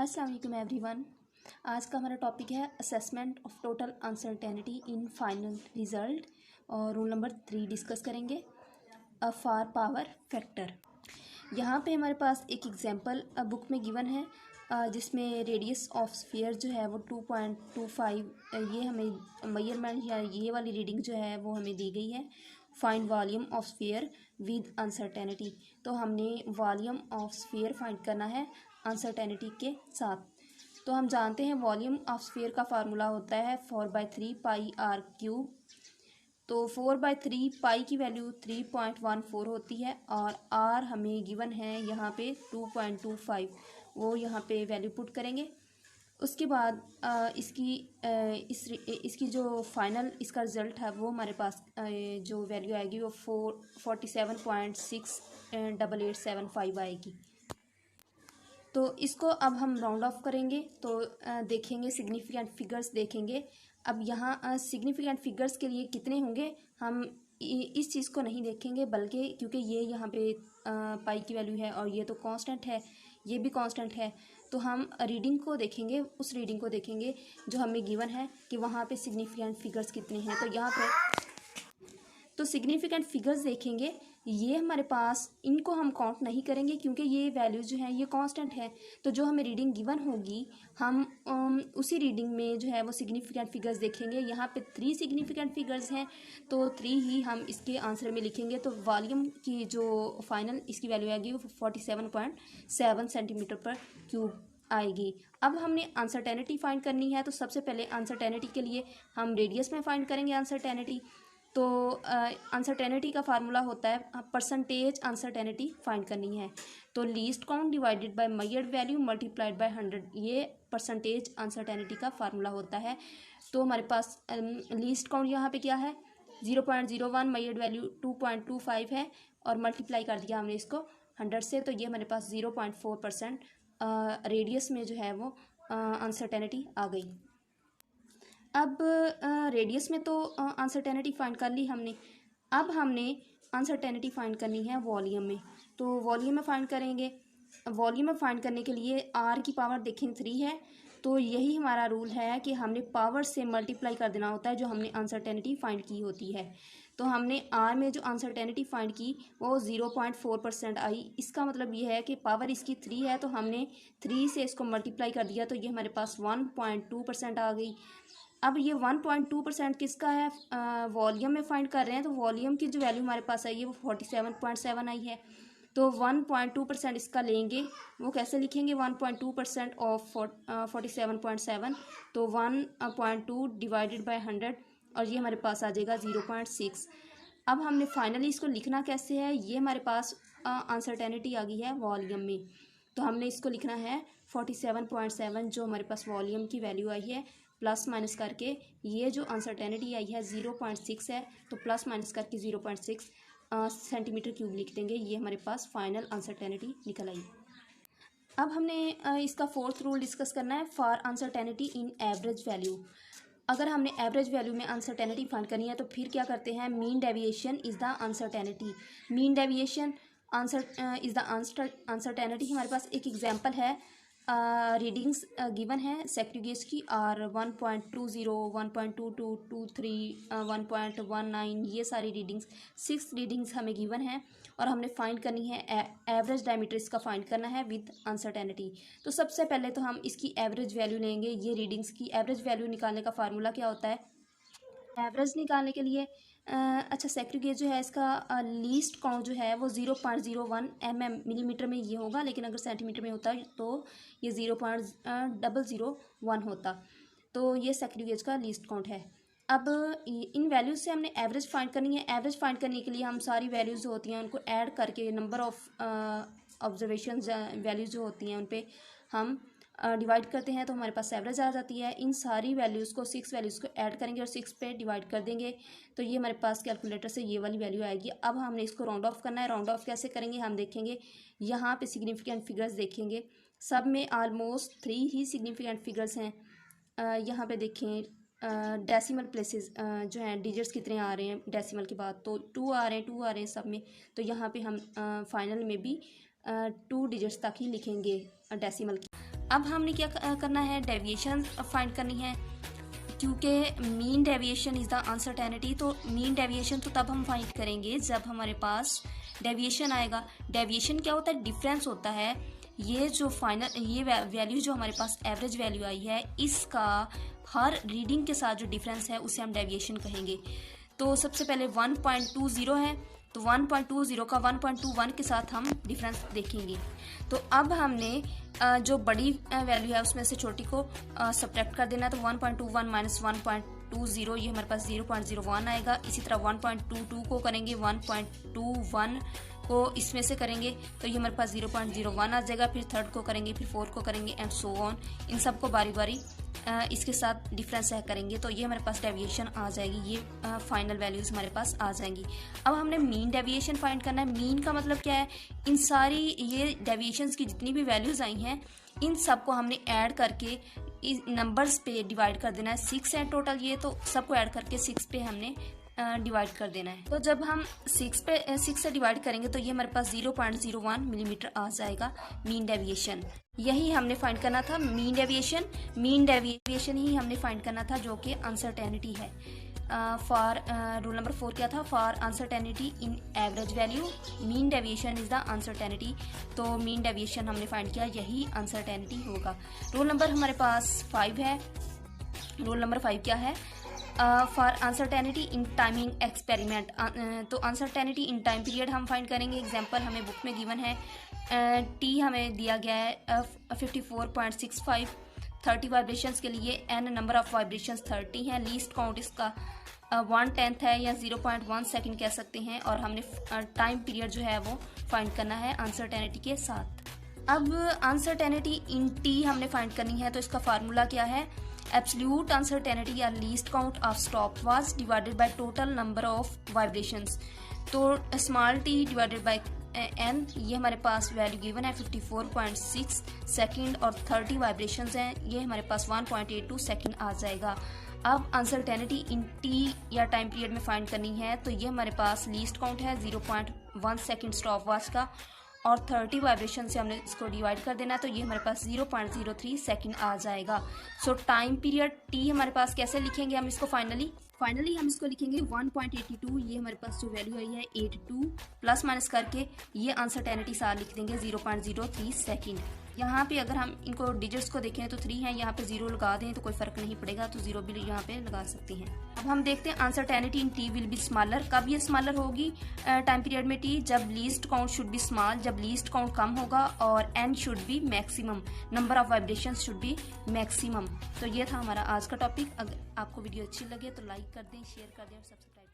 अस्सलाम वालेकुम एवरीवन। आज का हमारा टॉपिक है assessment of total uncertainty in final result और रूल नंबर 3 डिस्कस करेंगे। For power factor. यहाँ पे हमारे पास एक एग्जांपल बुक में गिवन है जिसमें रेडियस ऑफ स्फीयर जो है वो 2.25 ये हमें मेजरमेंट या ये वाली रीडिंग जो है वो हमें दी गई है। Find volume of sphere with uncertainty. तो हमने वॉल्यूम ऑफ स्फीयर फाइंड करना है अनसर्टेनिटी के साथ। तो हम जानते हैं वॉल्यूम ऑफ स्फीयर का फार्मूला होता है 4/3 पाई आर क्यूब। तो 4/3 पाई की वैल्यू 3.14 होती है और आर हमें गिवन है यहाँ पे 2.25, वो यहाँ पे वैल्यू पुट करेंगे। उसके बाद इसकी जो फाइनल इसका रिज़ल्ट है वो हमारे पास जो वैल्यू आएगी वो 47.68875 आएगी। तो इसको अब हम राउंड ऑफ करेंगे तो देखेंगे सिग्निफिकेंट फिगर्स देखेंगे। अब यहाँ सिग्निफिकेंट फिगर्स के लिए कितने होंगे हम इस चीज़ को नहीं देखेंगे, बल्कि क्योंकि ये यहाँ पे पाई की वैल्यू है और ये तो कांस्टेंट है, ये भी कांस्टेंट है, तो हम रीडिंग को देखेंगे, उस रीडिंग को देखेंगे जो हमें गिवन है कि वहाँ पे सिग्निफिकेंट फिगर्स कितने हैं। तो यहाँ पे तो सिग्निफिकेंट फिगर्स देखेंगे, ये हमारे पास इनको हम काउंट नहीं करेंगे क्योंकि ये वैल्यू जो है ये कांस्टेंट है। तो जो हमें रीडिंग गिवन होगी हम उसी रीडिंग में जो है वो सिग्निफिकेंट फिगर्स देखेंगे। यहाँ पे 3 सिग्निफिकेंट फिगर्स हैं तो 3 ही हम इसके आंसर में लिखेंगे। तो वॉल्यूम की जो फाइनल इसकी वैल्यू आएगी वो 47.7 सेंटीमीटर पर क्यूब आएगी। अब हमने अनसर्टेनिटी फाइंड करनी है, तो सबसे पहले अनसर्टेनिटी के लिए हम रेडियस में फाइंड करेंगे अनसर्टेनिटी। तो अनसर्टेनिटी का फार्मूला होता है परसेंटेज अनसर्टेनिटी फाइंड करनी है, तो least count divided by measured value multiplied by 100, ये परसेंटेज अनसर्टेनिटी का फार्मूला होता है। तो हमारे पास लीस्ट काउंट यहाँ पे क्या है 0.01, मेजर्ड वैल्यू 2.25 है और मल्टीप्लाई कर दिया हमने इसको 100 से, तो ये हमारे पास 0.4% रेडियस में जो है वो अनसर्टेनिटी आ गई। अब रेडियस में तो अनसर्टेनिटी फाइंड कर ली हमने। अब हमने अनसर्टेनिटी फाइंड करनी है वॉल्यूम में। तो वॉल्यूम में फाइंड करेंगे। वॉल्यूम में फाइंड करने के लिए आर की पावर देखें 3 है, तो यही हमारा रूल है कि हमने पावर से मल्टीप्लाई कर देना होता है जो हमने अनसर्टेनिटी फाइंड की होती है। तो हमने आर में जो अनसर्टेनिटी फाइंड की वो 0.4% आई। इसका मतलब ये है कि पावर इसकी 3 है, तो हमने 3 से इसको मल्टीप्लाई कर दिया, तो ये हमारे पास 1.2% आ गई। अब ये 1.2% किसका है, वॉल्यूम में फाइंड कर रहे हैं, तो वॉल्यूम की जो वैल्यू हमारे पास आई है वो 47.7 आई है। तो 1.2% इसका लेंगे, वो कैसे लिखेंगे 1.2% ऑफ 47.7, तो 1.2 डिवाइडेड बाय 100 और ये हमारे पास आ जाएगा 0.6। अब हमने फाइनली इसको लिखना कैसे है, ये हमारे पास अनसर्टेनिटी आ गई है वॉल्यूम में, तो हमने इसको लिखना है 47.7 जो हमारे पास वॉल्यूम की वैल्यू आई है, प्लस माइनस करके ये जो अनसर्टेनिटी आई है 0.6 है, तो प्लस माइनस करके 0.6 सेंटीमीटर क्यूब लिख देंगे। ये हमारे पास फाइनल अनसर्टेनिटी निकल आई। अब हमने इसका 4th रूल डिस्कस करना है for uncertainty in average value. अगर हमने एवरेज वैल्यू में अनसर्टेनिटी फाइंड करनी है तो फिर क्या करते हैं, mean deviation is the uncertainty. Mean deviation is the uncertainty. हमारे पास एक एग्जांपल है, रीडिंग्स गिवन है सेक्रिगेज की और 1.20, 1.22, 23, 1.19, ये सारी रीडिंग्स 6 रीडिंग्स हमें गिवन है और हमने फाइंड करनी है एवरेज डायमीटर इसका फाइंड करना है विद अनसर्टेनिटी। तो सबसे पहले तो हम इसकी एवरेज वैल्यू लेंगे। ये रीडिंग्स की एवरेज वैल्यू निकालने का फार्मूला क्या होता है, एवरेज निकालने के लिए अच्छा सेक्रिगेज जो है इसका लीस्ट काउंट जो है वो 0.01 मिलीमीटर में ये होगा, लेकिन अगर सेंटीमीटर में होता तो ये 0.001 होता। तो ये सेक्रिगेज का लीस्ट काउंट है। अब इन वैल्यूज़ से हमने एवरेज फाइंड करनी है। एवरेज फाइंड करने के लिए हम सारी वैल्यूज़ जो होती हैं उनको ऐड करके नंबर ऑफ़ ऑब्जर्वेशन वैल्यूज़ जो होती हैं उन पर हम डिवाइड करते हैं, तो हमारे पास एवरेज आ जाती है। इन सारी वैल्यूज़ को 6 वैल्यूज़ को ऐड करेंगे और 6 पे डिवाइड कर देंगे, तो ये हमारे पास कैलकुलेटर से ये वाली वैल्यू आएगी। अब हमने इसको राउंड ऑफ करना है। राउंड ऑफ कैसे करेंगे हम देखेंगे। यहाँ पे सिग्निफिकेंट फिगर्स देखेंगे, सब में आलमोस्ट 3 ही सिग्निफिकेंट फिगर्स हैं। यहाँ पे देखें डेसिमल प्लेसेस जो हैं डिजिट्स कितने आ रहे हैं डेसिमल के बाद, तो 2 आ रहे हैं सब में। तो यहाँ पे हम फाइनल में भी 2 डिजिट्स तक ही लिखेंगे डेसिमल की। अब हमने क्या करना है, डेविएशन फाइंड करनी है, क्योंकि mean deviation is the uncertainty. तो मीन डेविएशन तो तब हम फाइंड करेंगे जब हमारे पास डेविएशन आएगा। डेविएशन क्या होता है, डिफरेंस होता है। ये जो फाइनल ये वैल्यू जो हमारे पास एवरेज वैल्यू आई है, इसका हर रीडिंग के साथ जो डिफरेंस है उसे हम डेविएशन कहेंगे। तो सबसे पहले 1.20 है, तो 1.20 का 1.21 के साथ हम डिफरेंस देखेंगे। तो अब हमने जो बड़ी वैल्यू है उसमें से छोटी को सब्ट्रैक्ट कर देना है। तो 1.21 माइनस 1.20 ये हमारे पास 0.01 आएगा। इसी तरह 1.22 को करेंगे, 1.21 को इसमें से करेंगे तो ये हमारे पास 0.01 आ जाएगा। फिर थर्ड को करेंगे, फिर फोर्थ को करेंगे एंड सो ऑन। इन सबको बारी बारी इसके साथ डिफरेंस है करेंगे तो ये हमारे पास डेविएशन आ जाएगी। ये फाइनल वैल्यूज हमारे पास आ जाएंगी। अब हमने मीन डेविएशन फाइंड करना है। मीन का मतलब क्या है, इन सारी ये डेविएशंस की जितनी भी वैल्यूज आई हैं इन सबको हमने ऐड करके इस नंबर्स पे डिवाइड कर देना है। 6 है टोटल ये, तो सबको ऐड करके 6 पे हमने डिवाइड कर देना है। तो जब हम 6 से डिवाइड करेंगे तो ये हमारे पास 0.01 मिलीमीटर आ जाएगा मीन डेविएशन। यही हमने फाइंड करना था, मीन डेविएशन ही हमने फाइंड करना था जो कि अनसर्टेनिटी है। फॉर रूल नंबर 4 क्या था, for uncertainty in average value mean deviation is the uncertainty. तो मीन डेविएशन हमने फाइंड किया, यही अनसर्टेनिटी होगा। रूल नंबर हमारे पास 5 है। रूल नंबर 5 क्या है, for uncertainty in timing experiment. तो अनसर्टेनिटी इन टाइम पीरियड हम फाइंड करेंगे। एग्जांपल हमें बुक में गिवन है, टी हमें दिया गया है 54.65, 30 वाइब्रेशंस के लिए एन नंबर ऑफ वाइब्रेशंस 30 हैं। लीस्ट काउंट इसका 1/10 है या 0.1 सेकेंड कह सकते हैं। और हमने टाइम पीरियड जो है वो फाइंड करना है अनसर्टेनिटी के साथ। अब अनसर्टेनिटी इन टी हमने फाइंड करनी है, तो इसका फार्मूला क्या है, एब्सोल्यूट अनसर्टेनिटी या least count of stopwatch divided by total number of vibrations. तो small T divided by N, ये हमारे पास वैल्यू गिवन है 54.6 सेकेंड और 30 वाइब्रेशंस हैं, ये हमारे पास 1.82 सेकेंड आ जाएगा। अब अनसर्टेनिटी इन टी या टाइम पीरियड में फाइंड करनी है, तो ये हमारे पास लीस्ट काउंट है 0.1 सेकेंड स्टॉप वॉच का और 30 वाइब्रेशन से हमने इसको डिवाइड कर देना है, तो ये हमारे पास 0.03 सेकेंड आ जाएगा। सो टाइम पीरियड टी हमारे पास कैसे लिखेंगे हम इसको, फाइनली हम इसको लिखेंगे 1.82। ये हमारे पास जो वैल्यू आई है 82 प्लस माइनस करके ये अनसर्टेनिटी सार लिख देंगे 0.03 सेकेंड। यहाँ पे अगर हम इनको डिजिट्स को देखें तो 3 है, यहाँ पे 0 लगा दें तो कोई फर्क नहीं पड़ेगा, तो 0 भी यहाँ पे लगा सकते हैं। अब हम देखते हैं uncertainty in T will be smaller. कब ये स्मॉलर होगी टाइम पीरियड में टी, जब least count should be small, जब लीस्ट काउंट कम होगा और N should be maximum, number of vibration should be maximum. तो ये था हमारा आज का टॉपिक। अगर आपको वीडियो अच्छी लगे तो लाइक कर दें, शेयर कर दें और सब्सक्राइब